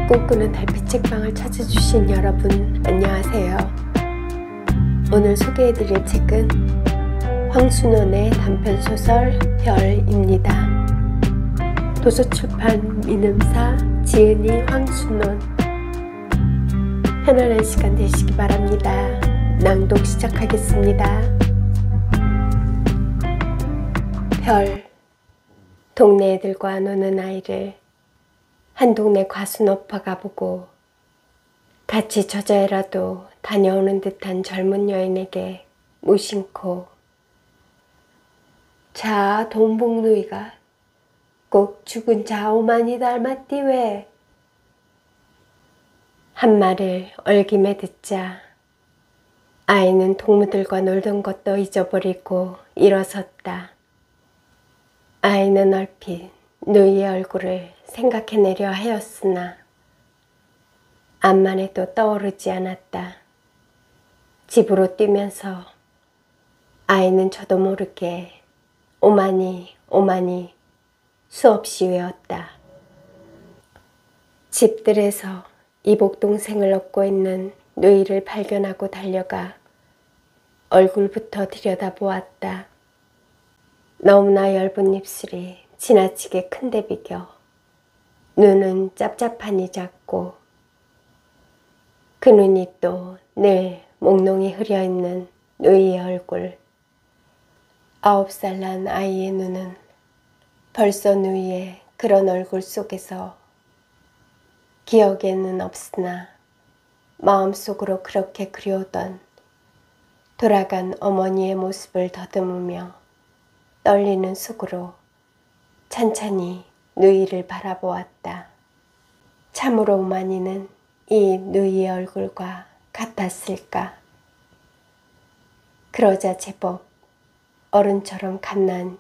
꿈꾸는 달빛 책방을 찾아주신 여러분 안녕하세요. 오늘 소개해드릴 책은 황순원의 단편소설 별입니다. 도서출판 민음사 지은이 황순원. 편안한 시간 되시기 바랍니다. 낭독 시작하겠습니다. 별. 동네 애들과 노는 아이를 한 동네 과수노파가 보고 같이 저자애라도 다녀오는 듯한 젊은 여인에게 무심코 자 돈복누이가 꼭 죽은 자오만이 닮았디 왜? 한 말을 얼김에 듣자 아이는 동무들과 놀던 것도 잊어버리고 일어섰다. 아이는 얼핏 누이의 얼굴을 생각해내려 하였으나 암만 해도 떠오르지 않았다. 집으로 뛰면서 아이는 저도 모르게 오마니 오마니 수없이 외웠다. 집들에서 이복동생을 얻고 있는 누이를 발견하고 달려가 얼굴부터 들여다보았다. 너무나 엷은 입술이 지나치게 큰데 비겨 눈은 짭짭하니 작고 그 눈이 또 늘 몽롱히 흐려있는 누이의 얼굴. 9살 난 아이의 눈은 벌써 누이의 그런 얼굴 속에서 기억에는 없으나 마음속으로 그렇게 그리우던 돌아간 어머니의 모습을 더듬으며 떨리는 속으로 찬찬히 누이를 바라보았다. 참으로 오마니는 이 누이의 얼굴과 같았을까? 그러자 제법 어른처럼 갓난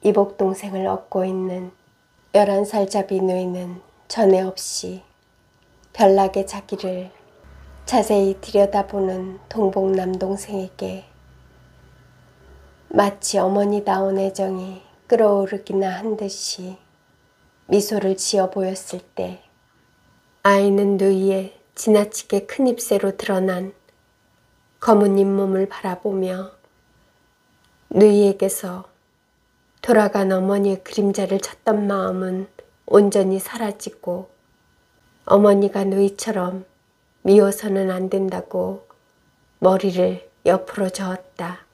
이복동생을 얻고 있는 11살짜리 누이는 전에 없이 별나게 자기를 자세히 들여다보는 동복 남동생에게 마치 어머니다운 애정이 끌어오르기나 한 듯이 미소를 지어 보였을 때 아이는 누이의 지나치게 큰 입새로 드러난 검은 잇몸을 바라보며 누이에게서 돌아간 어머니의 그림자를 찾던 마음은 온전히 사라지고 어머니가 누이처럼 미워서는 안 된다고 머리를 옆으로 저었다.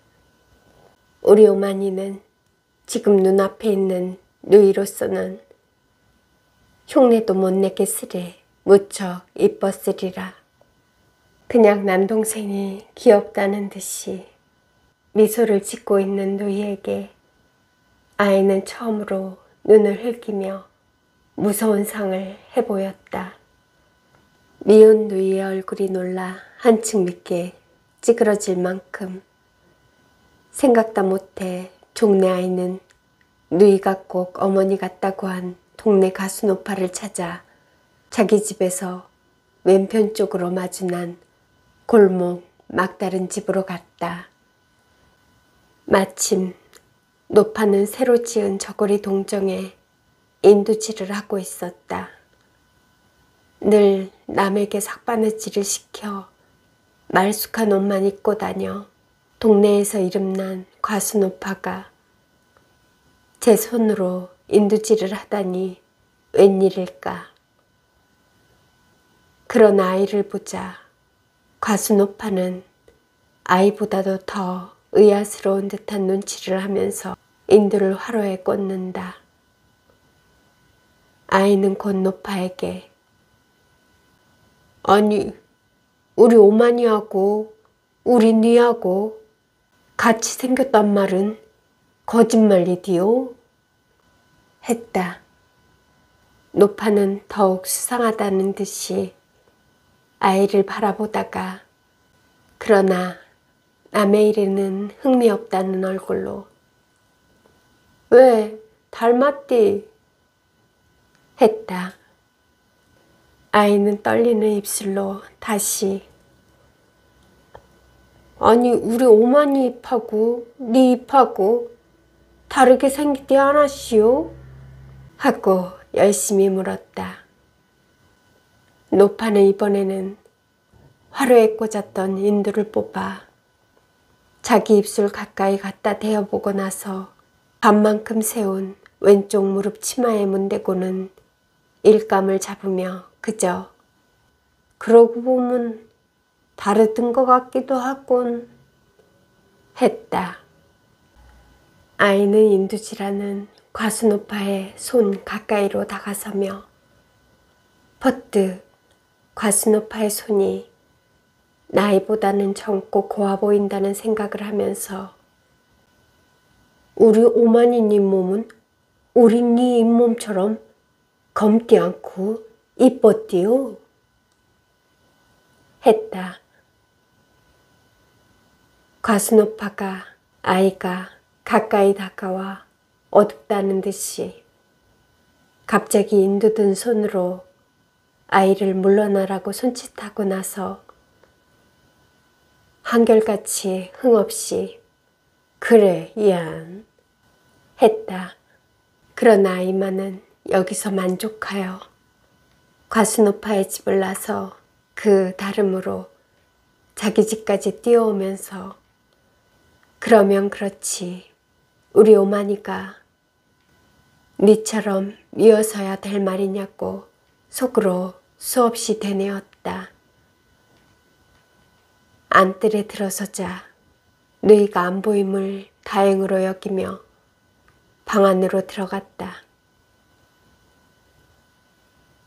우리 오마니는 지금 눈앞에 있는 누이로서는 흉내도 못 내겠으리 무척 이뻤으리라. 그냥 남동생이 귀엽다는 듯이 미소를 짓고 있는 누이에게 아이는 처음으로 눈을 흘기며 무서운 상을 해보였다. 미운 누이의 얼굴이 놀라 한층 밉게 찌그러질 만큼 생각다 못해 종래 아이는 누이가 꼭 어머니 같다고 한 동네 가수노파를 찾아 자기 집에서 왼편 쪽으로 마주난 골목 막다른 집으로 갔다. 마침 노파는 새로 지은 저고리 동정에 인두질을 하고 있었다. 늘 남에게 삭바느질을 시켜 말쑥한 옷만 입고 다녀 동네에서 이름난 과수노파가 제 손으로 인두질을 하다니 웬일일까. 그런 아이를 보자 과수노파는 아이보다도 더 의아스러운 듯한 눈치를 하면서 인두를 화로에 꽂는다. 아이는 곧 노파에게 아니 우리 오마니하고 우리 니하고 같이 생겼단 말은 거짓말이디요? 했다. 노파는 더욱 수상하다는 듯이 아이를 바라보다가 그러나 남의 일에는 흥미없다는 얼굴로 왜 닮았디? 했다. 아이는 떨리는 입술로 다시 아니 우리 오마니 입하고 네 입하고 다르게 생기디 않았시오? 하고 열심히 물었다. 노파는 이번에는 화로에 꽂았던 인두를 뽑아 자기 입술 가까이 갖다 대어보고 나서 반만큼 세운 왼쪽 무릎 치마에 문대고는 일감을 잡으며 그저 그러고 보면 다르던 것 같기도 하곤 했다. 아이는 인두질하는 과수노파의 손 가까이로 다가서며 퍼뜩 과수노파의 손이 나이보다는 젊고 고와 보인다는 생각을 하면서 우리 오마니님 몸은 우리 네 잇몸처럼 검지 않고 이뻤디요 했다. 과수노파가 아이가 가까이 다가와 어둡다는 듯이 갑자기 인두든 손으로 아이를 물러나라고 손짓하고 나서 한결같이 흥없이 그래 이안 했다. 그러나 이만은 여기서 만족하여 과수노파의 집을 나서 그 다름으로 자기 집까지 뛰어오면서 그러면 그렇지 우리 오마니가 니처럼 미워서야 될 말이냐고 속으로 수없이 되뇌었다. 안뜰에 들어서자 너희가 안 보임을 다행으로 여기며 방 안으로 들어갔다.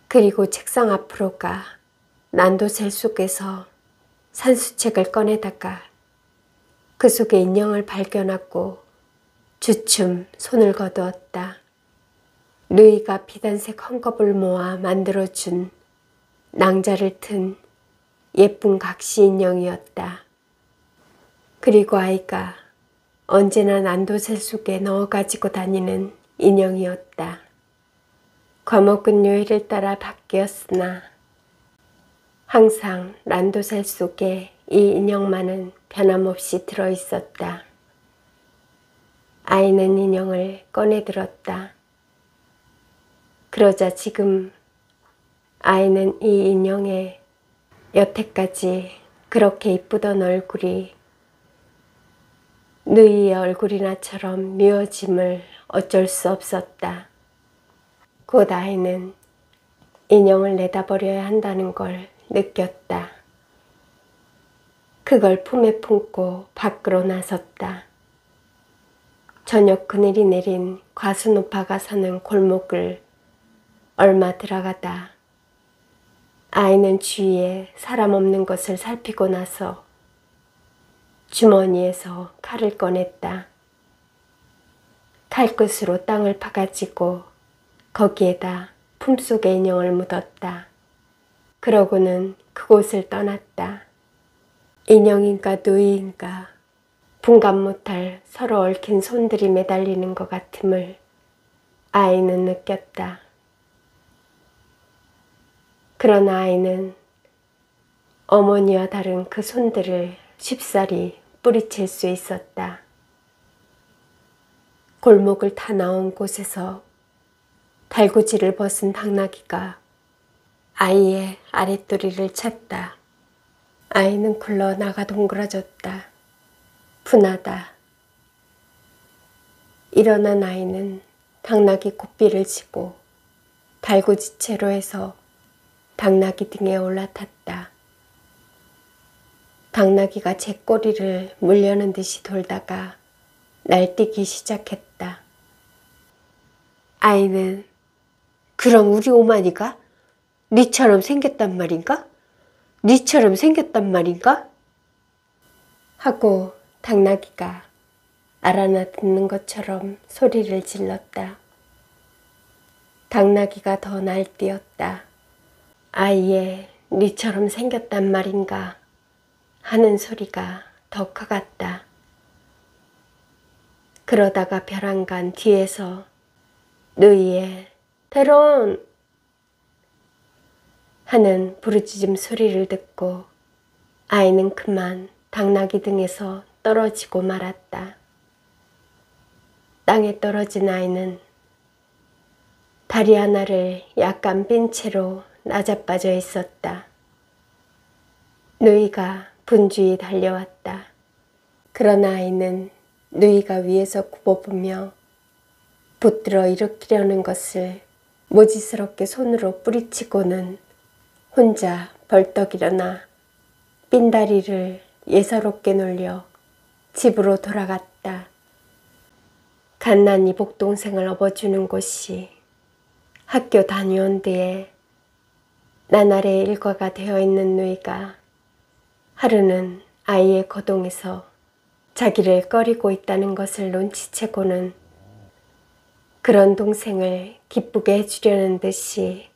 그리고 책상 앞으로 가 난도셀 속에서 산수책을 꺼내다가 그 속에 인형을 발견하고 주춤 손을 거두었다. 누이가 비단색 헝겊을 모아 만들어준 낭자를 튼 예쁜 각시 인형이었다. 그리고 아이가 언제나 난도셀 속에 넣어 가지고 다니는 인형이었다. 과목은 요일을 따라 바뀌었으나 항상 난도셀 속에 이 인형만은 변함없이 들어있었다. 아이는 인형을 꺼내들었다. 그러자 지금 아이는 이 인형에 여태까지 그렇게 이쁘던 얼굴이 누이의 얼굴이나처럼 미워짐을 어쩔 수 없었다. 곧 아이는 인형을 내다버려야 한다는 걸 느꼈다. 그걸 품에 품고 밖으로 나섰다. 저녁 그늘이 내린 과수노파가 사는 골목을 얼마 들어가다 아이는 주위에 사람 없는 것을 살피고 나서 주머니에서 칼을 꺼냈다. 칼끝으로 땅을 파가지고 거기에다 품속에 인형을 묻었다. 그러고는 그곳을 떠났다. 인형인가 누이인가 분간 못할 서로 얽힌 손들이 매달리는 것 같음을 아이는 느꼈다. 그러나 아이는 어머니와 다른 그 손들을 쉽사리 뿌리칠 수 있었다. 골목을 다 나온 곳에서 달구지를 벗은 당나귀가 아이의 아랫도리를 찼다. 아이는 굴러 나가 동그라졌다. 분하다. 일어난 아이는 당나귀 곱비를 쥐고 달구지채로 해서 당나귀 등에 올라탔다. 당나귀가 제 꼬리를 물려는 듯이 돌다가 날뛰기 시작했다. 아이는 그럼 우리 오마니가 니처럼 생겼단 말인가? 니처럼 생겼단 말인가? 하고 당나귀가 알아듣는 것처럼 소리를 질렀다. 당나귀가 더 날뛰었다. 아이의 니처럼 생겼단 말인가 하는 소리가 더 커갔다. 그러다가 벼랑간 뒤에서 누이의 테론 하는 부르짖음 소리를 듣고 아이는 그만 당나귀 등에서 떨어지고 말았다. 땅에 떨어진 아이는 다리 하나를 약간 빈 채로 나자빠져 있었다. 누이가 분주히 달려왔다. 그러나 아이는 누이가 위에서 굽어보며 붙들어 일으키려는 것을 모지스럽게 손으로 뿌리치고는 혼자 벌떡 일어나 삔다리를 예사롭게 놀려 집으로 돌아갔다. 갓난 이복동생을 업어주는 곳이 학교 다녀온 뒤에 나날의 일과가 되어 있는 누이가 하루는 아이의 거동에서 자기를 꺼리고 있다는 것을 눈치채고는 그런 동생을 기쁘게 해주려는 듯이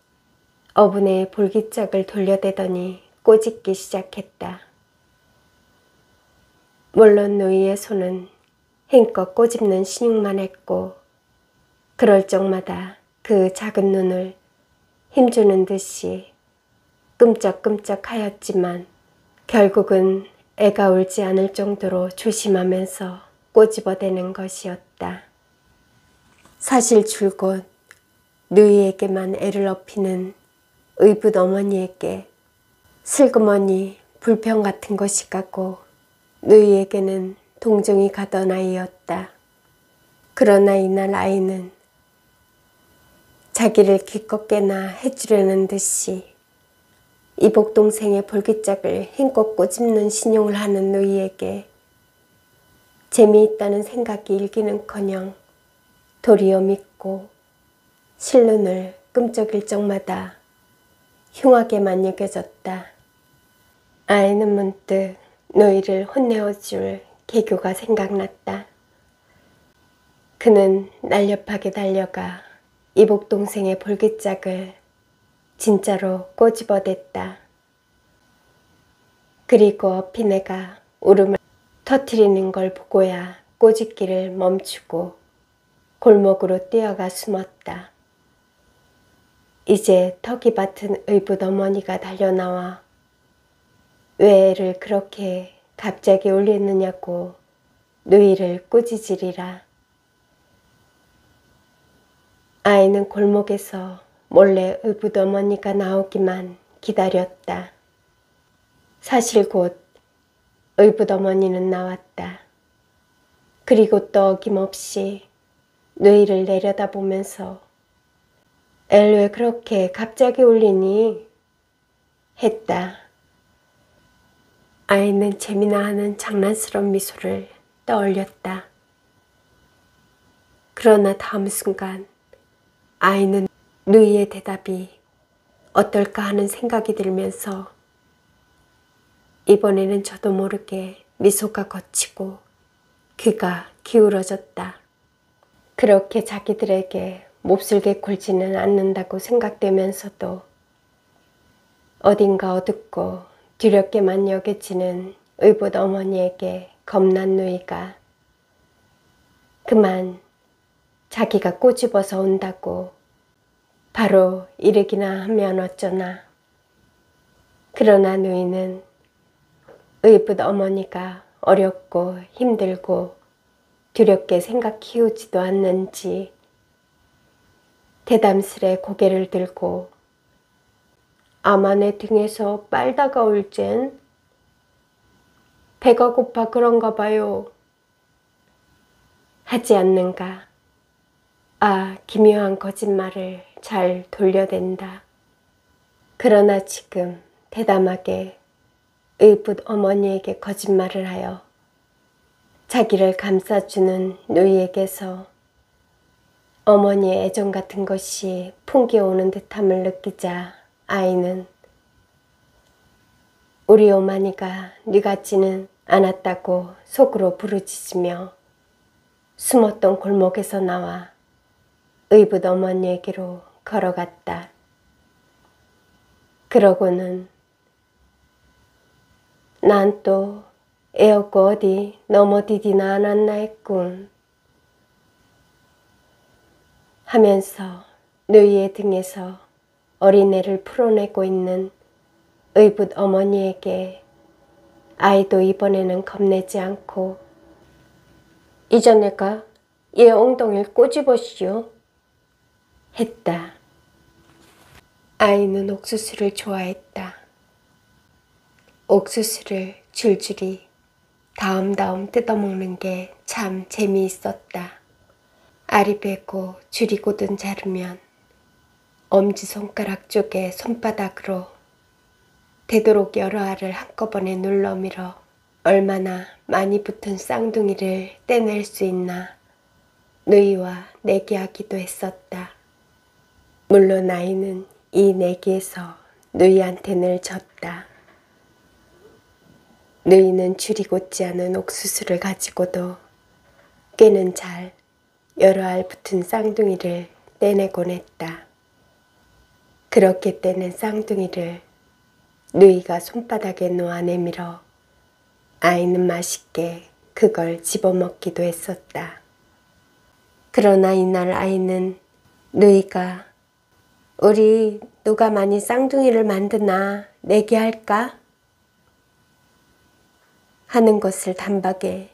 어분의 볼기짝을 돌려대더니 꼬집기 시작했다. 물론 누이의 손은 힘껏 꼬집는 신용만 했고 그럴 적마다 그 작은 눈을 힘주는 듯이 끔적끔적 하였지만 결국은 애가 울지 않을 정도로 조심하면서 꼬집어대는 것이었다. 사실 줄곧 누이에게만 애를 업히는 의붓 어머니에게 슬그머니 불평 같은 것이 가고 누이에게는 동정이 가던 아이였다. 그러나 이날 아이는 자기를 기껏게나 해주려는 듯이 이복동생의 볼기짝을 힘껏 꼬집는 신용을 하는 누이에게 재미있다는 생각이 일기는커녕 도리어 믿고 실눈을 끔적일 적마다 흉하게만 여겨졌다. 아이는 문득 누이를 혼내어줄 개교가 생각났다. 그는 날렵하게 달려가 이복동생의 볼기짝을 진짜로 꼬집어댔다. 그리고 업힌 애가 울음을 터뜨리는 걸 보고야 꼬집기를 멈추고 골목으로 뛰어가 숨었다. 이제 턱이 받은 의붓 어머니가 달려나와 왜 애를 그렇게 갑자기 울리느냐고 누이를 꾸짖으리라. 아이는 골목에서 몰래 의붓 어머니가 나오기만 기다렸다. 사실 곧 의붓 어머니는 나왔다. 그리고 또 어김없이 누이를 내려다보면서 엘 왜 그렇게 갑자기 울리니? 했다. 아이는 재미나 하는 장난스러운 미소를 떠올렸다. 그러나 다음 순간 아이는 누이의 대답이 어떨까 하는 생각이 들면서 이번에는 저도 모르게 미소가 거치고 귀가 기울어졌다. 그렇게 자기들에게 몹쓸게 굴지는 않는다고 생각되면서도 어딘가 어둡고 두렵게만 여겨지는 의붓 어머니에게 겁난 누이가 그만 자기가 꼬집어서 온다고 바로 이르기나 하면 어쩌나. 그러나 누이는 의붓 어머니가 어렵고 힘들고 두렵게 생각 키우지도 않는지 대담스레 고개를 들고 아마 내 등에서 빨다가 올젠 배가 고파 그런가 봐요. 하지 않는가. 아, 기묘한 거짓말을 잘 돌려댄다. 그러나 지금 대담하게 의붓 어머니에게 거짓말을 하여 자기를 감싸주는 누이에게서 어머니의 애정 같은 것이 풍겨오는 듯함을 느끼자 아이는 우리 오마니가 네 같지는 않았다고 속으로 부르짖으며 숨었던 골목에서 나와 의붓 어머니에게로 걸어갔다. 그러고는 난 또 애없고 어디 넘어디디나 않았나 했군 하면서 누이의 등에서 어린애를 풀어내고 있는 의붓 어머니에게 아이도 이번에는 겁내지 않고 이전에가 얘 엉덩이를 꼬집었시오 했다. 아이는 옥수수를 좋아했다. 옥수수를 줄줄이 다음다음 뜯어먹는 게 참 재미있었다. 알이 베고 줄이고든 자르면 엄지손가락 쪽에 손바닥으로 되도록 여러 알을 한꺼번에 눌러밀어 얼마나 많이 붙은 쌍둥이를 떼낼 수 있나 누이와 내기하기도 했었다. 물론 아이는 이 내기에서 누이한테 늘 졌다. 누이는 줄이고지 않은 옥수수를 가지고도 꽤는 잘 여러 알 붙은 쌍둥이를 떼내곤 했다. 그렇게 떼낸 쌍둥이를 누이가 손바닥에 놓아 내밀어 아이는 맛있게 그걸 집어먹기도 했었다. 그러나 이날 아이는 누이가 우리 누가 많이 쌍둥이를 만드나 내기할까? 하는 것을 단박에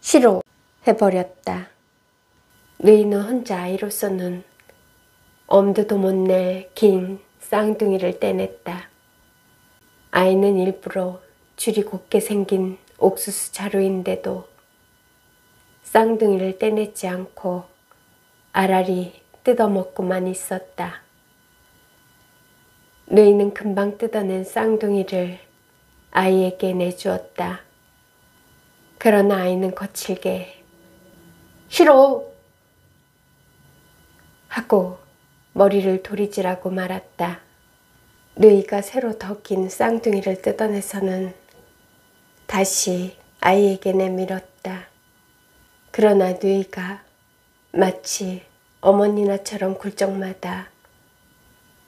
싫어 해버렸다. 누이는 혼자 아이로서는 엄두도 못 낼 긴 쌍둥이를 떼냈다. 아이는 일부러 줄이 곱게 생긴 옥수수 자루인데도 쌍둥이를 떼내지 않고 알알이 뜯어먹고만 있었다. 누이는 금방 뜯어낸 쌍둥이를 아이에게 내주었다. 그러나 아이는 거칠게 싫어! 하고 머리를 도리질하고 말았다. 누이가 새로 더 긴 쌍둥이를 뜯어내서는 다시 아이에게 내밀었다. 그러나 누이가 마치 어머니나처럼 굴적마다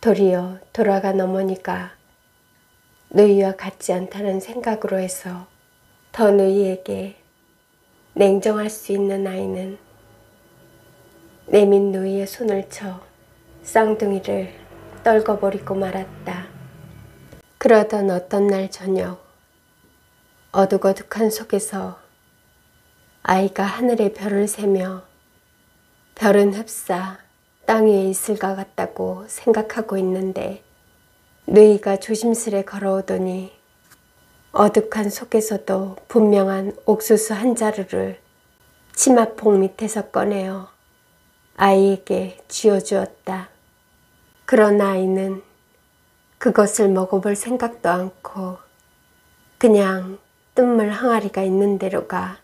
도리어 돌아간 어머니가 누이와 같지 않다는 생각으로 해서 더 누이에게 냉정할 수 있는 아이는 내민 누이의 손을 쳐 쌍둥이를 떨궈버리고 말았다. 그러던 어떤 날 저녁 어둑어둑한 속에서 아이가 하늘의 별을 세며 별은 흡사 땅 위에 있을 것 같다고 생각하고 있는데 누이가 조심스레 걸어오더니 어둑한 속에서도 분명한 옥수수 한 자루를 치마폭 밑에서 꺼내어 아이에게 쥐어주었다. 그러나 아이는 그것을 먹어볼 생각도 않고 그냥 뜬물 항아리가 있는 대로 가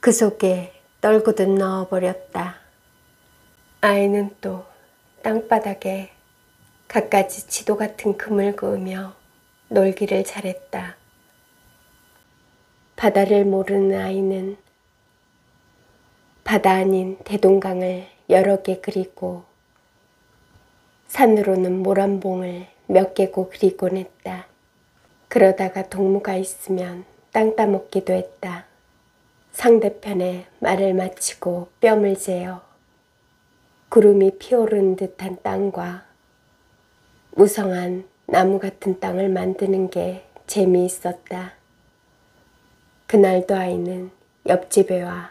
그 속에 떨구듯 넣어버렸다. 아이는 또 땅바닥에 갖가지 지도 같은 금을 그으며 놀기를 잘했다. 바다를 모르는 아이는 바다 아닌 대동강을 여러 개 그리고 산으로는 모란봉을 몇 개고 그리곤 했다. 그러다가 동무가 있으면 땅 따먹기도 했다. 상대편의 말을 마치고 뼘을 재어 구름이 피오르는 듯한 땅과 무성한 나무 같은 땅을 만드는 게 재미있었다. 그날도 아이는 옆집에 와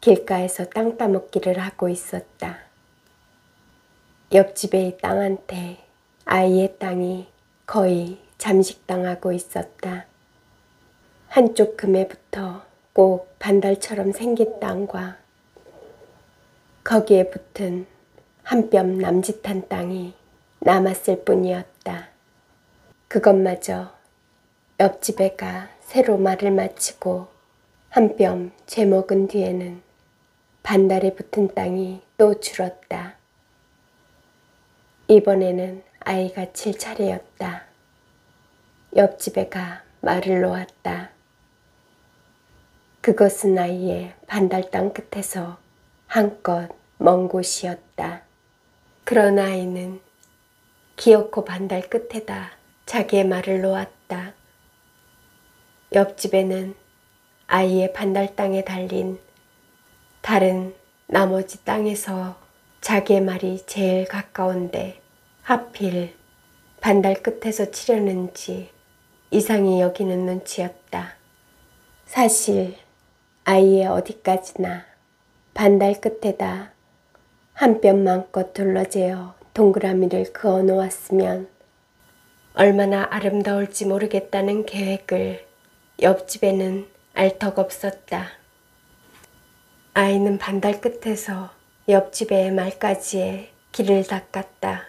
길가에서 땅 따먹기를 하고 있었다. 옆집의 땅한테 아이의 땅이 거의 잠식당하고 있었다. 한쪽 금에 붙어 꼭 반달처럼 생긴 땅과 거기에 붙은 한 뼘 남짓한 땅이 남았을 뿐이었다. 그것마저 옆집에 가 새로 말을 마치고 한 뼘 죄먹은 뒤에는 반달에 붙은 땅이 또 줄었다. 이번에는 아이가 칠 차례였다. 옆집에 가 말을 놓았다. 그것은 아이의 반달 땅 끝에서 한껏 먼 곳이었다. 그러나 아이는 기어코 반달 끝에다 자기의 말을 놓았다. 옆집에는 아이의 반달 땅에 달린 다른 나머지 땅에서 자기의 말이 제일 가까운데 하필 반달 끝에서 치려는지 이상히 여기는 눈치였다. 사실 아이의 어디까지나 반달 끝에다 한 뼘 마음껏 둘러재어 동그라미를 그어 놓았으면 얼마나 아름다울지 모르겠다는 계획을 옆집에는 알 턱 없었다. 아이는 반달 끝에서 옆집의 말까지의 길을 닦았다.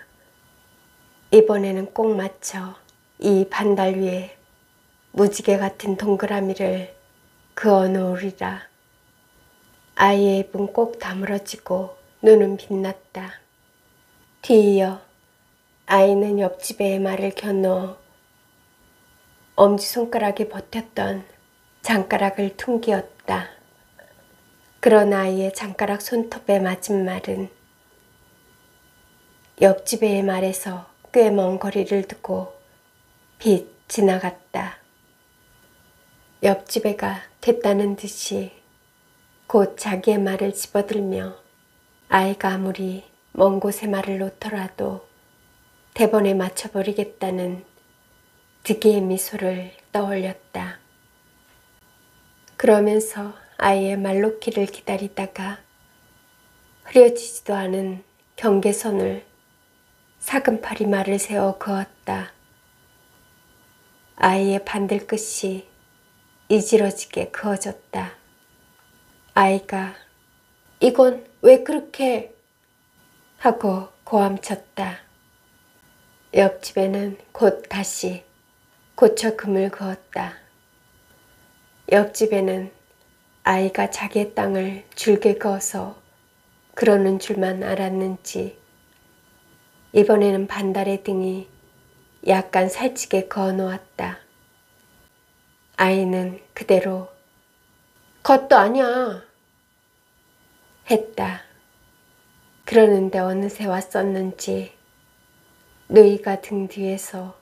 이번에는 꼭 맞춰 이 반달 위에 무지개 같은 동그라미를 그어 놓으리라. 아이의 입은 꼭 다물어지고 눈은 빛났다. 뒤이어 아이는 옆집의 말을 겨누어 엄지손가락이 버텼던 장가락을 퉁기었다. 그런 아이의 장가락 손톱에 맞은 말은 옆집의 말에서 꽤 먼 거리를 두고 빛 지나갔다. 옆집애가 됐다는 듯이 곧 자기의 말을 집어들며 아이가 아무리 먼 곳의 말을 놓더라도 대본에 맞춰버리겠다는 득이의 미소를 떠올렸다. 그러면서 아이의 말 놓기를 기다리다가 흐려지지도 않은 경계선을 사금팔이 말을 세워 그었다. 아이의 반들 끝이 이지러지게 그어졌다. 아이가 이건 왜 그렇게 하고 고함쳤다. 옆집에는 곧 다시 고쳐 금을 그었다. 옆집에는 아이가 자기의 땅을 줄게 그어서 그러는 줄만 알았는지 이번에는 반달의 등이 약간 살찌게 그어 놓았다. 아이는 그대로 그것도 아니야 했다. 그러는데 어느새 왔었는지 누이가 등 뒤에서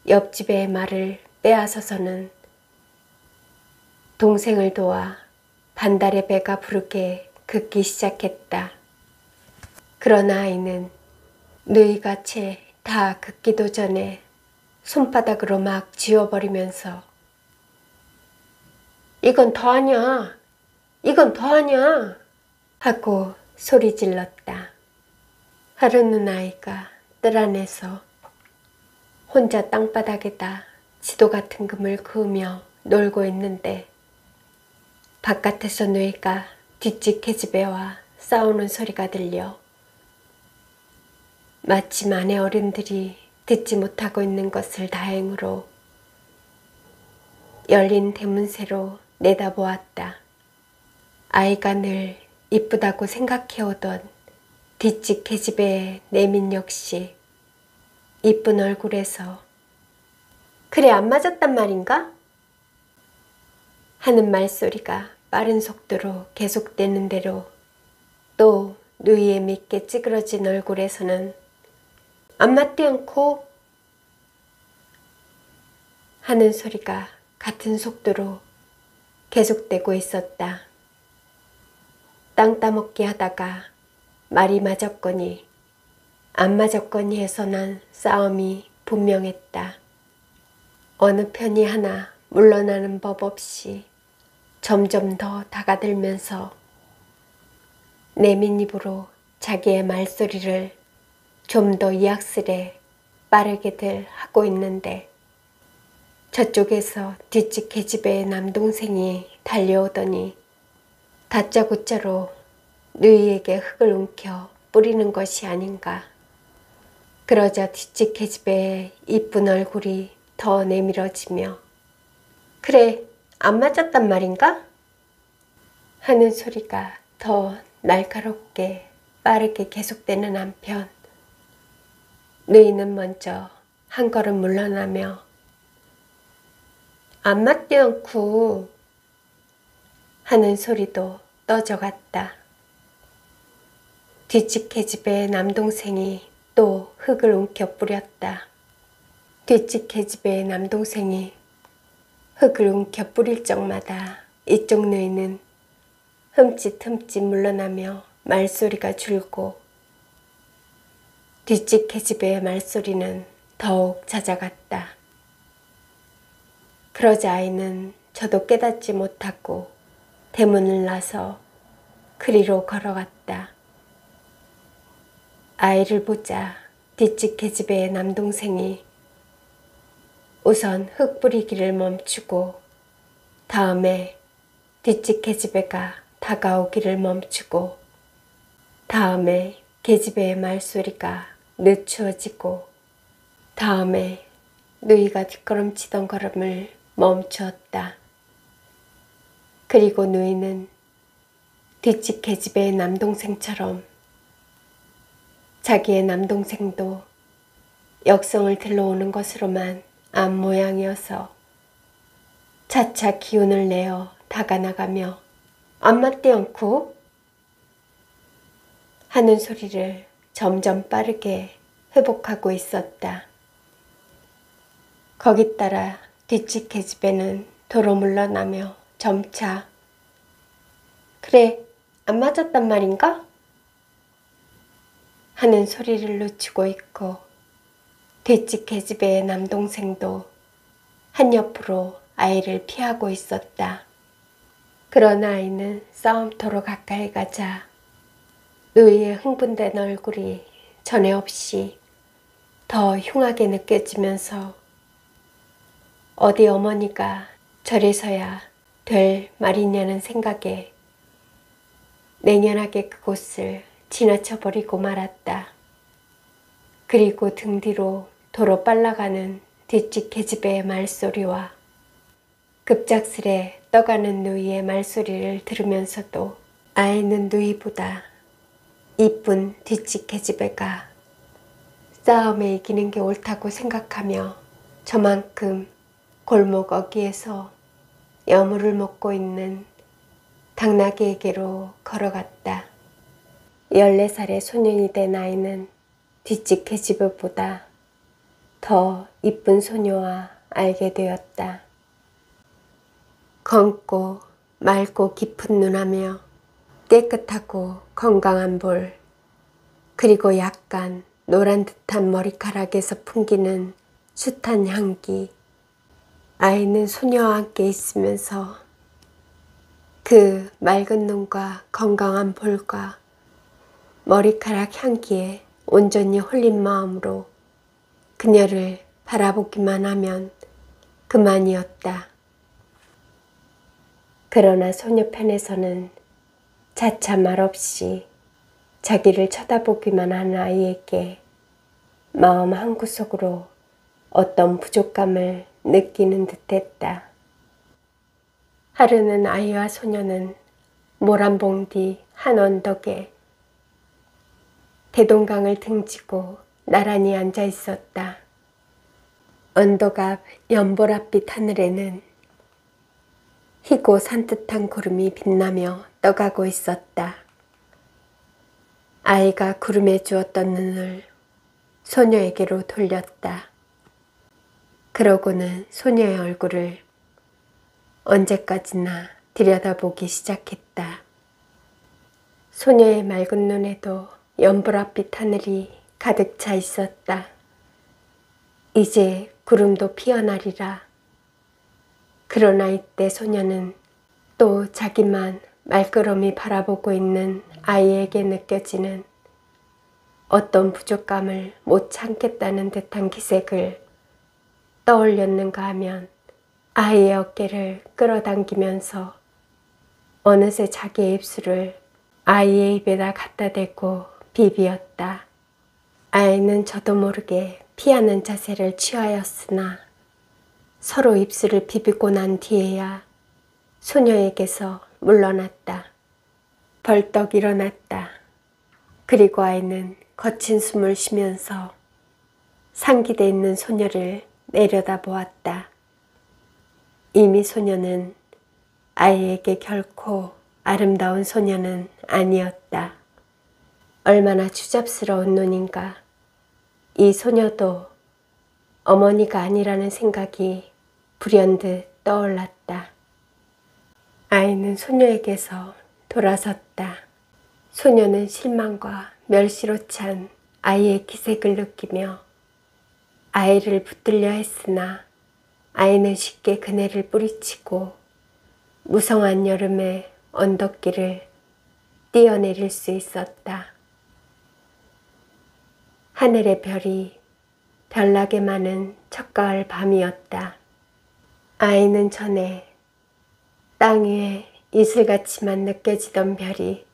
옆집의 말을 빼앗아서는 동생을 도와 반달의 배가 부르게 긋기 시작했다. 그러나 아이는 누이가 채 다 긋기도 전에 손바닥으로 막 지워버리면서 이건 더하냐, 이건 더하냐 하고 소리 질렀다. 하루는 아이가 뜰 안에서 혼자 땅바닥에다 지도 같은 금을 그으며 놀고 있는데 바깥에서 누이가 뒷집 계집애 와 싸우는 소리가 들려 마침 아내 어른들이 듣지 못하고 있는 것을 다행으로 열린 대문새로 내다보았다. 아이가 늘 이쁘다고 생각해오던 뒷집 계집애의 내민 역시 이쁜 얼굴에서 그래 안 맞았단 말인가? 하는 말소리가 빠른 속도로 계속되는 대로 또 누이의 밉게 찌그러진 얼굴에서는 안 맞지 않고 하는 소리가 같은 속도로 계속되고 있었다. 땅 따먹기 하다가 말이 맞았거니 안 맞았거니 해서 난 싸움이 분명했다. 어느 편이 하나 물러나는 법 없이 점점 더 다가들면서 내민 입으로 자기의 말소리를 좀 더 이악스레 빠르게들 하고 있는데 저쪽에서 뒷집 계집애의 남동생이 달려오더니 다짜고짜로 누이에게 흙을 움켜 뿌리는 것이 아닌가. 그러자 뒷집 계집애의 이쁜 얼굴이 더 내밀어지며 그래 안 맞았단 말인가? 하는 소리가 더 날카롭게 빠르게 계속되는 한편 누이는 먼저 한 걸음 물러나며 안 맞지 않고 하는 소리도 떠져갔다. 뒷집 계집애의 남동생이 또 흙을 움켜 뿌렸다. 뒷집 계집애의 남동생이 흙을 움켜 뿌릴 적마다 이쪽 누이는 흠칫흠칫 물러나며 말소리가 줄고 뒷집 계집애의 말소리는 더욱 잦아갔다. 그러자 아이는 저도 깨닫지 못하고 대문을 나서 그리로 걸어갔다. 아이를 보자 뒷집 계집애의 남동생이 우선 흙 뿌리기를 멈추고 다음에 뒷집 계집애가 다가오기를 멈추고 다음에 계집애의 말소리가 늦추어지고 다음에 누이가 뒷걸음치던 걸음을 멈추었다. 그리고 누이는 뒷집 계집애의 남동생처럼 자기의 남동생도 역성을 들러오는 것으로만 안 모양이어서 차차 기운을 내어 다가나가며 엄마 떼엄쿠 하는 소리를 점점 빠르게 회복하고 있었다. 거기 따라 뒷집 계집애는 도로 물러나며 점차 그래 안 맞았단 말인가? 하는 소리를 늦추고 있고 뒷집 계집애의 남동생도 한옆으로 아이를 피하고 있었다. 그러나 아이는 싸움터로 가까이 가자 누이의 흥분된 얼굴이 전에 없이 더 흉하게 느껴지면서 어디 어머니가 저래서야 될 말이냐는 생각에 냉연하게 그곳을 지나쳐버리고 말았다. 그리고 등 뒤로 도로 빨라가는 뒷집 계집애의 말소리와 급작스레 떠가는 누이의 말소리를 들으면서도 아이는 누이보다 이쁜 뒷집 계집애가 싸움에 이기는 게 옳다고 생각하며 저만큼 골목 어귀에서 여물을 먹고 있는 당나귀에게로 걸어갔다. 14살의 소년이 된 아이는 뒷집 계집애보다 더 이쁜 소녀와 알게 되었다. 검고 맑고 깊은 눈하며 깨끗하고 건강한 볼 그리고 약간 노란 듯한 머리카락에서 풍기는 숱한 향기. 아이는 소녀와 함께 있으면서 그 맑은 눈과 건강한 볼과 머리카락 향기에 온전히 홀린 마음으로 그녀를 바라보기만 하면 그만이었다. 그러나 소녀 편에서는 차차 말없이 자기를 쳐다보기만 하는 아이에게 마음 한구석으로 어떤 부족감을 느끼는 듯했다. 하루는 아이와 소녀는 모란봉 뒤 한 언덕에 대동강을 등지고 나란히 앉아 있었다. 언덕 앞 연보랏빛 하늘에는 희고 산뜻한 구름이 빛나며 떠가고 있었다. 아이가 구름에 주었던 눈을 소녀에게로 돌렸다. 그러고는 소녀의 얼굴을 언제까지나 들여다보기 시작했다. 소녀의 맑은 눈에도 연보랏빛 하늘이 가득 차 있었다. 이제 구름도 피어나리라. 그러나 이때 소녀는 또 자기만 말끄러미 바라보고 있는 아이에게 느껴지는 어떤 부족감을 못 참겠다는 듯한 기색을 떠올렸는가 하면 아이의 어깨를 끌어당기면서 어느새 자기의 입술을 아이의 입에다 갖다 대고 비비었다. 아이는 저도 모르게 피하는 자세를 취하였으나 서로 입술을 비비고 난 뒤에야 소녀에게서 물러났다. 벌떡 일어났다. 그리고 아이는 거친 숨을 쉬면서 상기돼 있는 소녀를 내려다보았다. 이미 소녀는 아이에게 결코 아름다운 소녀는 아니었다. 얼마나 추잡스러운 눈인가. 이 소녀도 어머니가 아니라는 생각이 불현듯 떠올랐다. 아이는 소녀에게서 돌아섰다. 소녀는 실망과 멸시로 찬 아이의 기색을 느끼며 아이를 붙들려 했으나 아이는 쉽게 그네를 뿌리치고 무성한 여름의 언덕길을 뛰어내릴 수 있었다. 하늘의 별이 별나게 많은 첫가을 밤이었다. 아이는 전에 땅 위에 이슬같이만 느껴지던 별이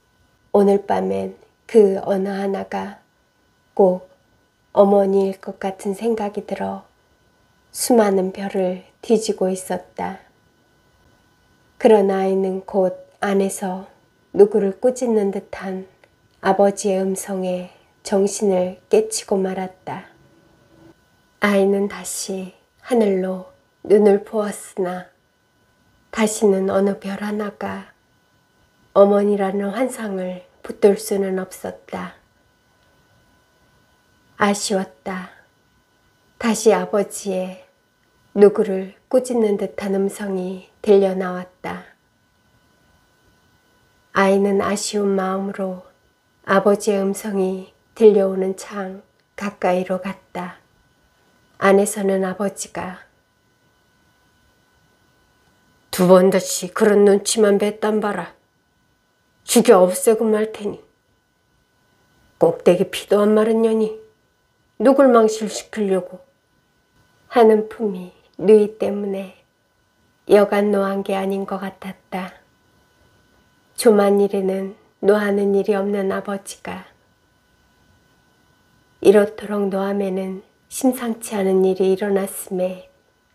오늘 밤엔 그 어느 하나가 꼭 어머니일 것 같은 생각이 들어 수많은 별을 뒤지고 있었다. 그런 아이는 곧 안에서 누구를 꾸짖는 듯한 아버지의 음성에 정신을 깨치고 말았다. 아이는 다시 하늘로 눈을 부었으나 다시는 어느 별 하나가 어머니라는 환상을 붙들 수는 없었다. 아쉬웠다. 다시 아버지의 누구를 꾸짖는 듯한 음성이 들려 나왔다. 아이는 아쉬운 마음으로 아버지의 음성이 들려오는 창 가까이로 갔다. 안에서는 아버지가 두 번 다시 그런 눈치만 뱉단 봐라. 죽여 없애고 말 테니. 꼭대기 피도 안 마른 년이 누굴 망실시키려고 하는 품이 누이 때문에 여간 노한 게 아닌 것 같았다. 조만 일에는 노하는 일이 없는 아버지가 이렇도록 노함에는 심상치 않은 일이 일어났음에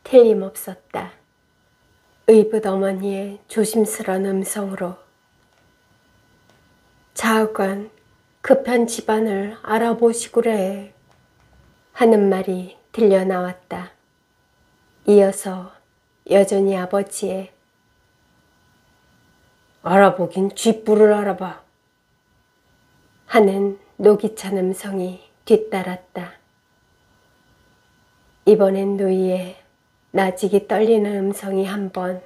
틀림없었다. 의붓 어머니의 조심스러운 음성으로 좌우간 급한 집안을 알아보시구래 하는 말이 들려 나왔다. 이어서 여전히 아버지의 알아보긴 쥐뿔을 알아봐 하는 노기찬 음성이 뒤따랐다. 이번엔 누이의 나직이 떨리는 음성이 한번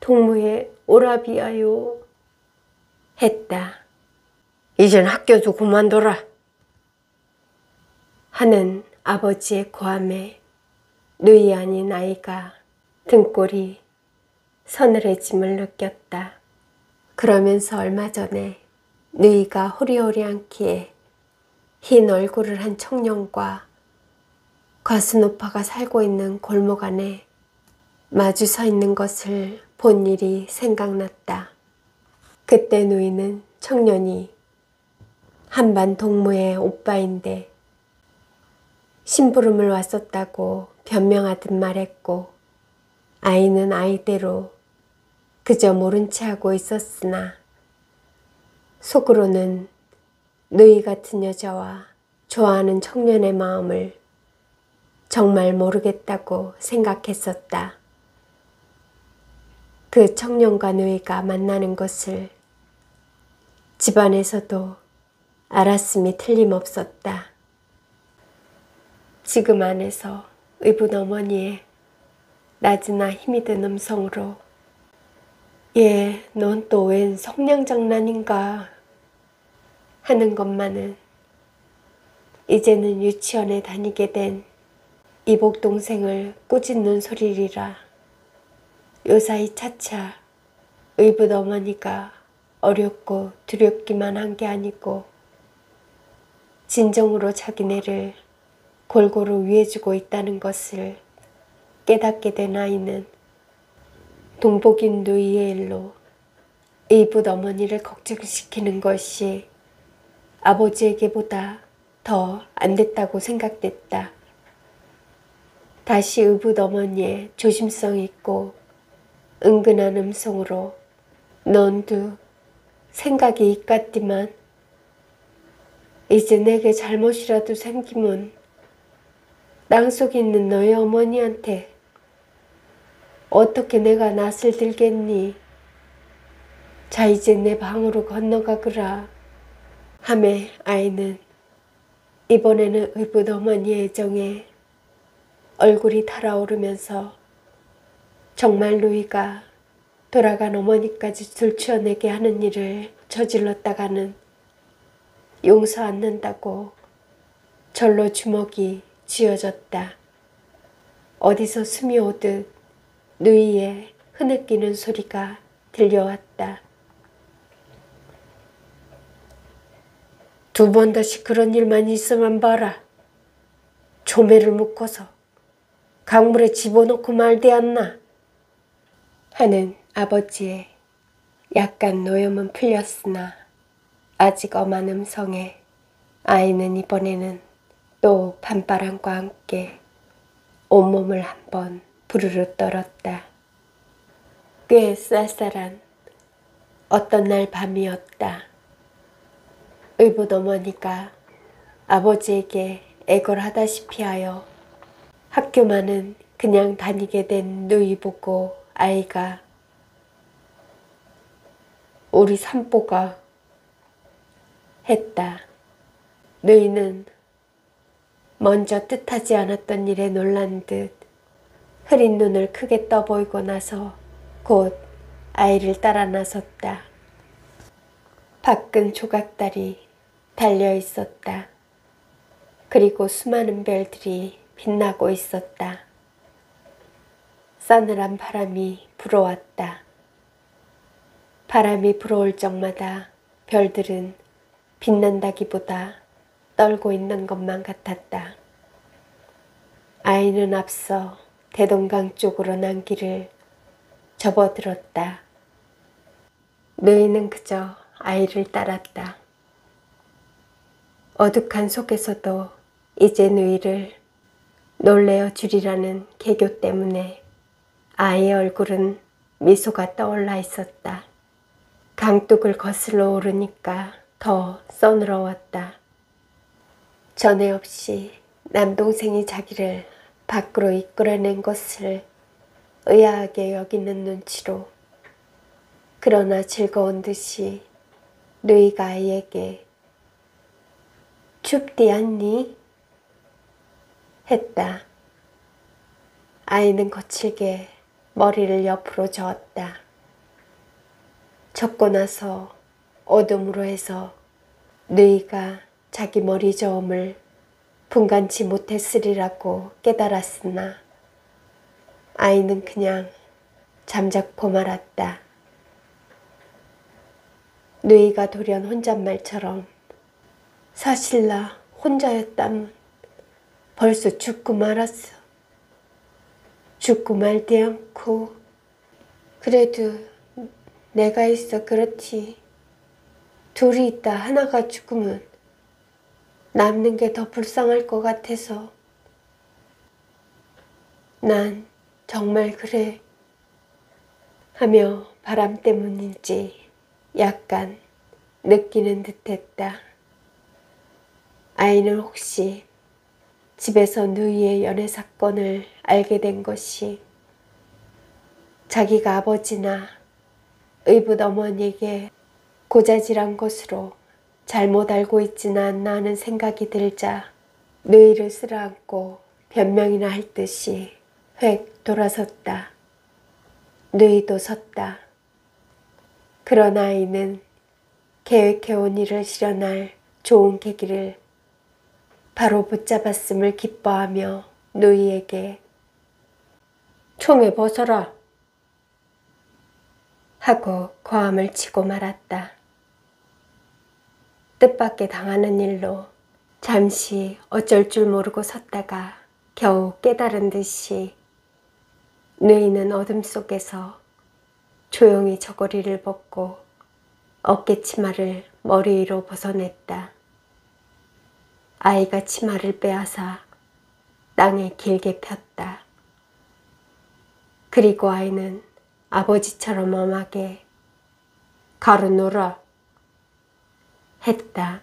동무의 오라비야요 했다. 이젠 학교도 그만둬라 하는 아버지의 고함에 누이 아닌 아이가 등골이 서늘해짐을 느꼈다. 그러면서 얼마 전에 누이가 호리호리한키에 흰 얼굴을 한 청년과 과수노파가 살고 있는 골목 안에 마주 서 있는 것을 본 일이 생각났다. 그때 누이는 청년이 한반 동무의 오빠인데 심부름을 왔었다고 변명하듯 말했고 아이는 아이대로 그저 모른 채 하고 있었으나 속으로는 누이 같은 여자와 좋아하는 청년의 마음을 정말 모르겠다고 생각했었다. 그 청년과 누이가 만나는 것을 집안에서도 알았음이 틀림없었다. 지금 안에서 의붓 어머니의 낮으나 힘이 든 음성으로 얘, 넌 또 웬 성냥 장난인가 하는 것만은 이제는 유치원에 다니게 된 이복 동생을 꾸짖는 소리리라. 요사이 차차 의붓 어머니가 어렵고 두렵기만 한 게 아니고 진정으로 자기네를 골고루 위해주고 있다는 것을 깨닫게 된 아이는 동복인 누이의 일로 의붓 어머니를 걱정시키는 것이 아버지에게보다 더 안 됐다고 생각됐다. 다시 의붓 어머니의 조심성 있고 은근한 음성으로 넌도 생각이 있겠디만 이제 내게 잘못이라도 생기면 땅 속에 있는 너희 어머니한테 어떻게 내가 낯을 들겠니? 자 이제 내 방으로 건너가거라 하매 아이는 이번에는 의붓 어머니의 애정에 얼굴이 달아오르면서 정말 누이가 돌아간 어머니까지 들추어내게 하는 일을 저질렀다가는 용서 않는다고 절로 주먹이 쥐어졌다. 어디서 숨이 오듯 누이의 흐느끼는 소리가 들려왔다. 두 번 다시 그런 일만 있으면 봐라. 조매를 묶어서 강물에 집어넣고 말대 않나 하는 아버지의 약간 노염은 풀렸으나 아직 엄한 음성에 아이는 이번에는 또 밤바람과 함께 온몸을 한번 부르르 떨었다. 꽤 쌀쌀한 어떤 날 밤이었다. 의붓 어머니가 아버지에게 애걸하다시피 하여 학교만은 그냥 다니게 된 누이 보고 아이가 우리 산보가 했다. 누이는 먼저 뜻하지 않았던 일에 놀란 듯 흐린 눈을 크게 떠보이고 나서 곧 아이를 따라 나섰다. 밖은 조각달이 달려 있었다. 그리고 수많은 별들이 빛나고 있었다. 싸늘한 바람이 불어왔다. 바람이 불어올 적마다 별들은 빛난다기보다 떨고 있는 것만 같았다. 아이는 앞서 대동강 쪽으로 난 길을 접어들었다. 누이는 그저 아이를 따랐다. 어둑한 속에서도 이제 누이를 놀래어 주리라는 계교 때문에 아이의 얼굴은 미소가 떠올라 있었다. 강둑을 거슬러 오르니까 더 서늘어왔다. 전에 없이 남동생이 자기를 밖으로 이끌어낸 것을 의아하게 여기는 눈치로 그러나 즐거운 듯이 누이가 아이에게 춥디 않니? 했다. 아이는 거칠게 머리를 옆으로 저었다. 접고 나서 어둠으로 해서 누이가 자기 머리 저음을 분간치 못했으리라고 깨달았으나 아이는 그냥 잠자코 말았다. 누이가 돌연 혼잣말처럼 사실 나 혼자였다면 벌써 죽고 말았어. 죽고 말지 않고 그래도 내가 있어 그렇지. 둘이 있다 하나가 죽으면 남는 게 더 불쌍할 것 같아서 난 정말 그래 하며 바람 때문인지 약간 느끼는 듯했다. 아이는 혹시 집에서 누이의 연애 사건을 알게 된 것이 자기가 아버지나 의붓 어머니에게 고자질한 것으로 잘못 알고 있지는 않나 하는 생각이 들자 누이를 쓸어안고 변명이나 할 듯이 획 돌아섰다. 누이도 섰다. 그런 아이는 계획해온 일을 실현할 좋은 계기를 바로 붙잡았음을 기뻐하며 누이에게 총에 벗어라 하고 고함을 치고 말았다. 뜻밖의 당하는 일로 잠시 어쩔 줄 모르고 섰다가 겨우 깨달은 듯이 누이는 어둠 속에서 조용히 저고리를 벗고 어깨 치마를 머리 위로 벗어냈다. 아이가 치마를 빼앗아 땅에 길게 폈다. 그리고 아이는 아버지처럼 엄하게 가루 놀아 했다.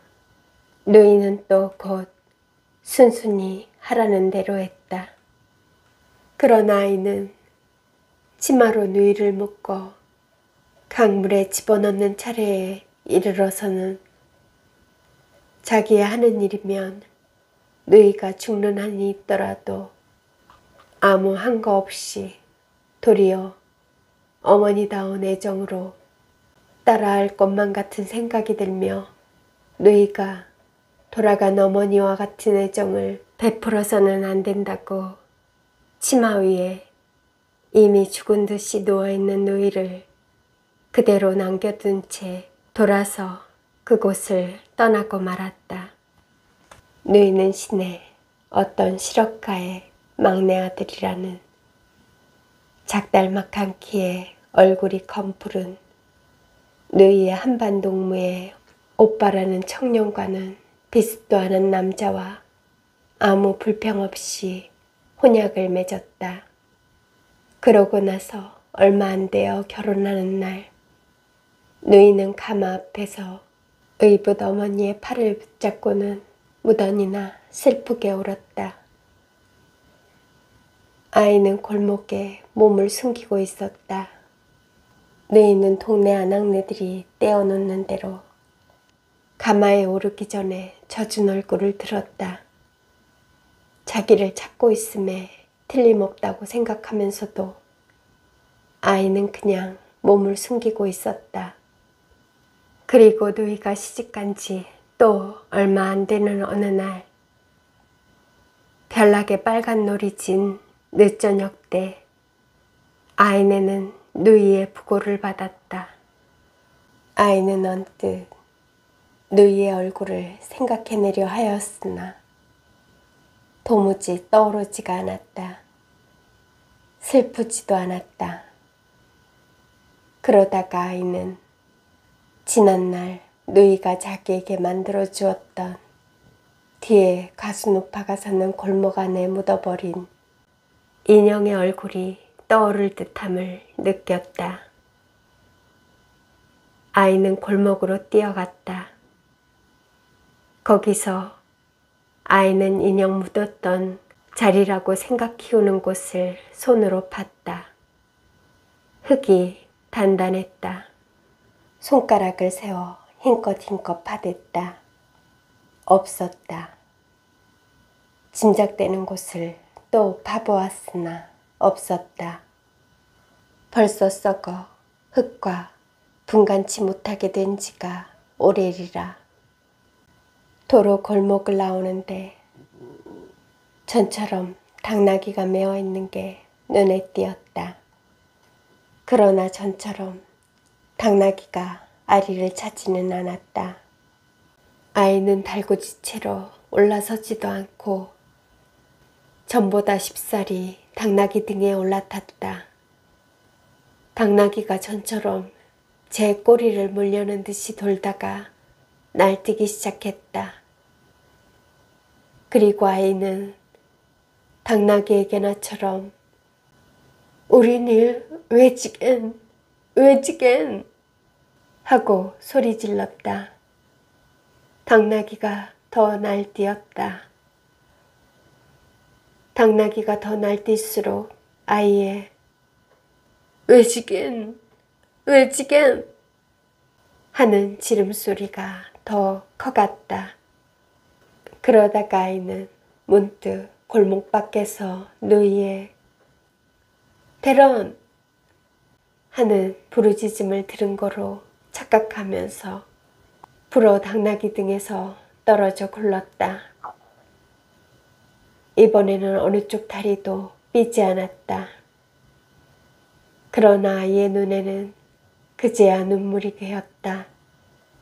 누이는 또 곧 순순히 하라는 대로 했다. 그러나 아이는 치마로 누이를 묶어 강물에 집어넣는 차례에 이르러서는 자기의 하는 일이면 누이가 죽는 한이 있더라도 아무 한거 없이 도리어 어머니다운 애정으로 따라할 것만 같은 생각이 들며 누이가 돌아간 어머니와 같은 애정을 베풀어서는 안 된다고 치마 위에 이미 죽은 듯이 누워있는 누이를 그대로 남겨둔 채 돌아서 그곳을 떠나고 말았다. 누이는 시내 어떤 실업가의 막내 아들이라는 작달막한 키에 얼굴이 검푸른 누이의 한반 동무의 오빠라는 청년과는 비슷도 않은 남자와 아무 불평 없이 혼약을 맺었다. 그러고 나서 얼마 안 되어 결혼하는 날, 누이는 가마 앞에서 의붓 어머니의 팔을 붙잡고는 무던히나 슬프게 울었다. 아이는 골목에 몸을 숨기고 있었다. 누이는 동네 아낙네들이 떼어놓는 대로 가마에 오르기 전에 젖은 얼굴을 들었다. 자기를 찾고 있음에 틀림없다고 생각하면서도 아이는 그냥 몸을 숨기고 있었다. 그리고 누이가 시집간 지 또 얼마 안 되는 어느 날, 별나게 빨간 놀이 진 늦저녁 때 아이네는 누이의 부고를 받았다. 아이는 언뜻 누이의 얼굴을 생각해내려 하였으나 도무지 떠오르지가 않았다. 슬프지도 않았다. 그러다가 아이는 지난날 누이가 자기에게 만들어 주었던 뒤에 가수노파가 사는 골목 안에 묻어버린 인형의 얼굴이 떠오를 듯함을 느꼈다. 아이는 골목으로 뛰어갔다. 거기서 아이는 인형 묻었던 자리라고 생각 키우는 곳을 손으로 팠다. 흙이 단단했다. 손가락을 세워 힘껏 파댔다. 없었다. 짐작되는 곳을 또 파보았으나 없었다. 벌써 썩어 흙과 분간치 못하게 된 지가 오래리라. 도로 골목을 나오는데 전처럼 당나귀가 메어 있는 게 눈에 띄었다. 그러나 전처럼 당나귀가 아리를 차지는 않았다. 아이는 달구지채로 올라서지도 않고 전보다 쉽사리 당나귀 등에 올라탔다. 당나귀가 전처럼 제 꼬리를 물려는 듯이 돌다가 날뛰기 시작했다. 그리고 아이는 당나귀에게 나처럼 우리는 왜지겐 하고 소리 질렀다. 당나귀가 더 날뛰었다. 당나귀가 더 날뛸수록 아이의 왜지겐 하는 지름소리가 더 커갔다. 그러다가 아이는 문득 골목 밖에서 누이의 대런 하는 부르짖음을 들은 거로 착각하면서 불어 당나귀 등에서 떨어져 굴렀다. 이번에는 어느 쪽 다리도 삐지 않았다. 그러나 아이의 눈에는 그제야 눈물이 괴었다.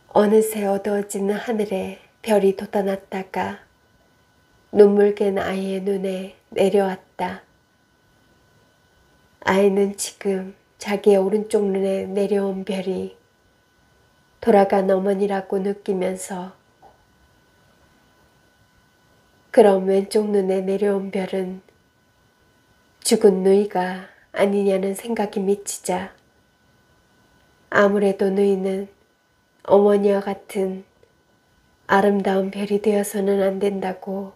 어느새 어두워지는 하늘에 별이 돋아났다가 눈물갠 아이의 눈에 내려왔다. 아이는 지금 자기의 오른쪽 눈에 내려온 별이 돌아간 어머니라고 느끼면서 그럼 왼쪽 눈에 내려온 별은 죽은 누이가 아니냐는 생각이 미치자 아무래도 누이는 어머니와 같은 아름다운 별이 되어서는 안 된다고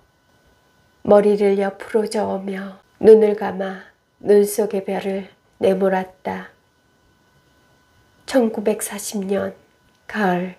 머리를 옆으로 저으며 눈을 감아 눈 속의 별을 내몰았다. 1940년 가을